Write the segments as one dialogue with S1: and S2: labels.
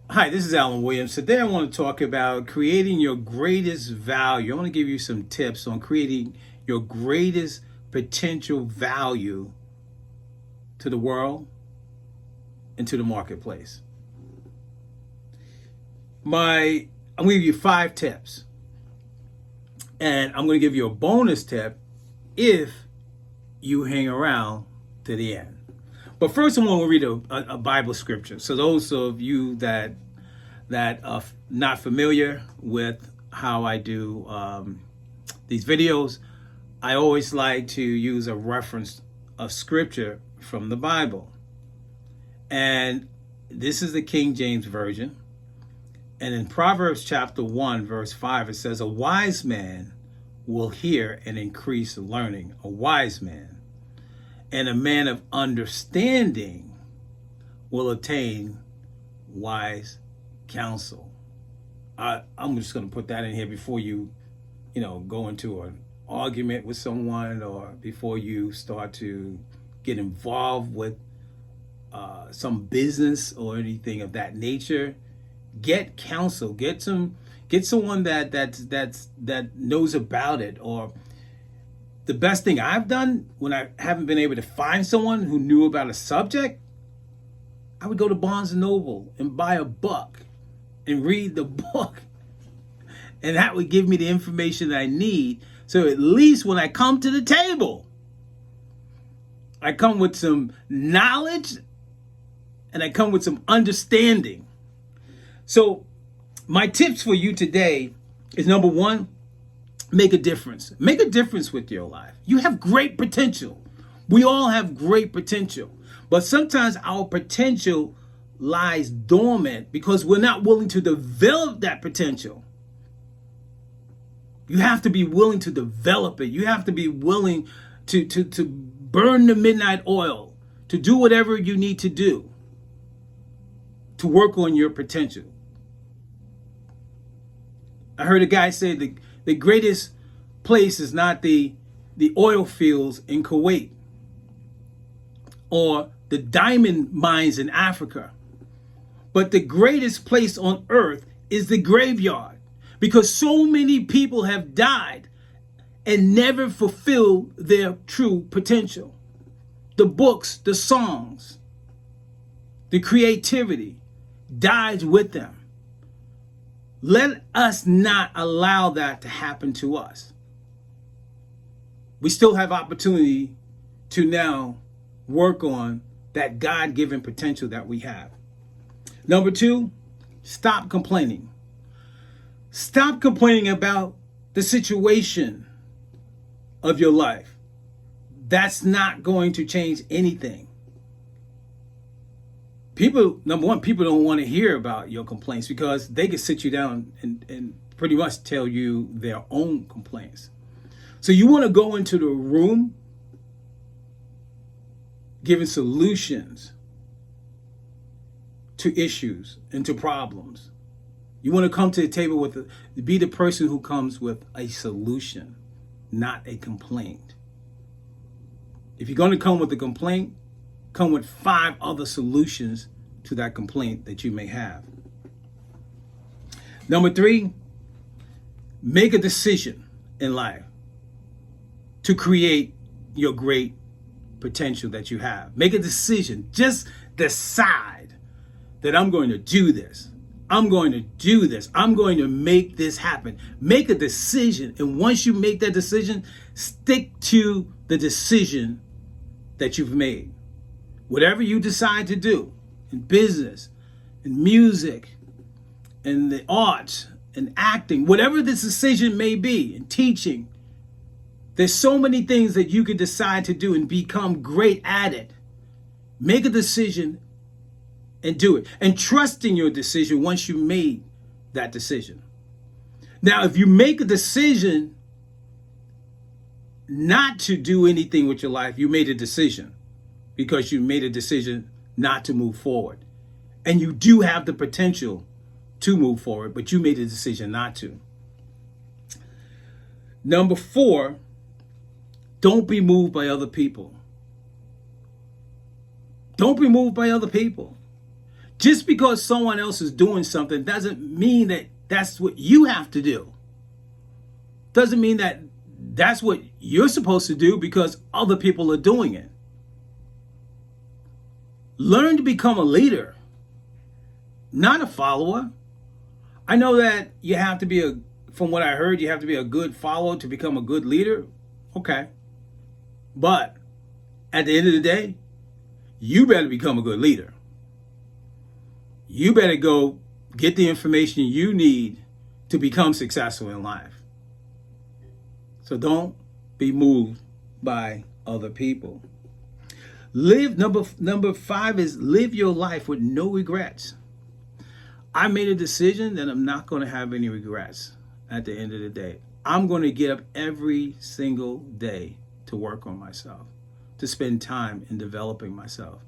S1: Hi, this is Alan Williams. Today I want to talk about creating your greatest value. I want to give you some tips on creating your greatest potential value to the world and to the marketplace. I'm going to give you 5 tips, and I'm going to give you a bonus tip if you hang around to the end. But first, I'm going to read a Bible scripture. So those of you that are not familiar with how I do these videos, I always like to use a reference of scripture from the Bible. And this is the King James Version. And in Proverbs chapter 1, verse 5, it says, "A wise man will hear and increase learning." A wise man. "And a man of understanding will attain wise counsel." I'm just going to put that in here before you go into an argument with someone, or before you start to get involved with some business or anything of that nature. Get counsel. Get someone that knows about it. Or the best thing I've done when I haven't been able to find someone who knew about a subject, I would go to Barnes and Noble and buy a book and read the book. And that would give me the information that I need. So at least when I come to the table, I come with some knowledge and I come with some understanding. So my tips for you today is, number one, make a difference. Make a difference with your life. You have great potential. We all have great potential. But sometimes our potential lies dormant because we're not willing to develop that potential. You have to be willing to develop it. You have to be willing to burn the midnight oil, to do whatever you need to do to work on your potential. I heard a guy say the greatest place is not the oil fields in Kuwait or the diamond mines in Africa, but the greatest place on earth is the graveyard, because so many people have died and never fulfilled their true potential. The books, the songs, the creativity dies with them. Let us not allow that to happen to us. We still have opportunity to now work on that God-given potential that we have. Number 2, stop complaining. Stop complaining about the situation of your life. That's not going to change anything. Number one, people don't want to hear about your complaints because they can sit you down and pretty much tell you their own complaints. So you want to go into the room giving solutions to issues and to problems. You want to come to the table be the person who comes with a solution, not a complaint. If you're going to come with a complaint, come with 5 other solutions to that complaint that you may have. Number 3, make a decision in life to create your great potential that you have. Make a decision. Just decide that I'm going to do this. I'm going to do this. I'm going to make this happen. Make a decision. And once you make that decision, stick to the decision that you've made. Whatever you decide to do in business, in music, in the arts, in acting, whatever this decision may be, in teaching, there's so many things that you could decide to do and become great at it. Make a decision and do it. And trust in your decision once you made that decision. Now, if you make a decision not to do anything with your life, you made a decision because you made a decision not to move forward. And you do have the potential to move forward, but you made a decision not to. Number 4, don't be moved by other people. Don't be moved by other people. Just because someone else is doing something doesn't mean that that's what you have to do. Doesn't mean that that's what you're supposed to do because other people are doing it. Learn to become a leader, not a follower. I know that you have to be from what I heard, you have to be a good follower to become a good leader. Okay. But at the end of the day, you better become a good leader. You better go get the information you need to become successful in life. So don't be moved by other people. Number 5 is live your life with no regrets. I made a decision that I'm not going to have any regrets at the end of the day. I'm going to get up every single day to work on myself, to spend time in developing myself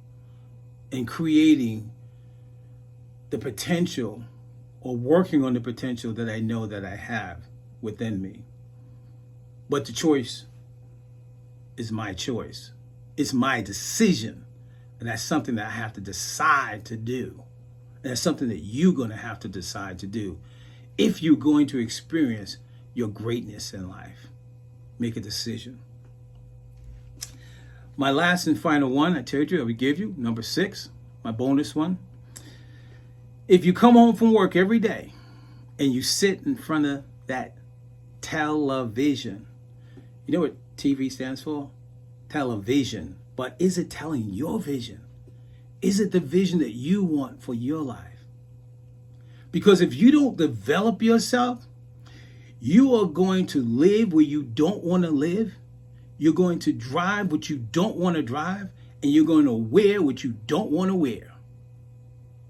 S1: and creating the potential or working on the potential that I know that I have within me. But the choice is my choice. It's my decision. And that's something that I have to decide to do. And that's something that you're going to have to decide to do if you're going to experience your greatness in life. Make a decision. My last and final one, I told you I would give you, number 6, my bonus one. If you come home from work every day and you sit in front of that television, you know what TV stands for? Television. But is it telling your vision? Is it the vision that you want for your life? Because if you don't develop yourself, you are going to live where you don't want to live. You're going to drive what you don't want to drive. And you're going to wear what you don't want to wear.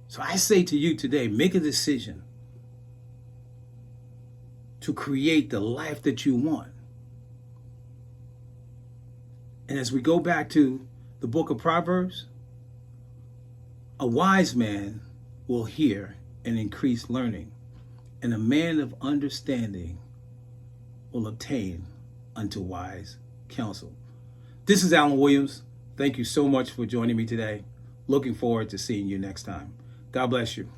S1: So I say to you today, make a decision to create the life that you want. And as we go back to the book of Proverbs, a wise man will hear and increase learning, and a man of understanding will obtain unto wise counsel. This is Alan Williams. Thank you so much for joining me today. Looking forward to seeing you next time. God bless you.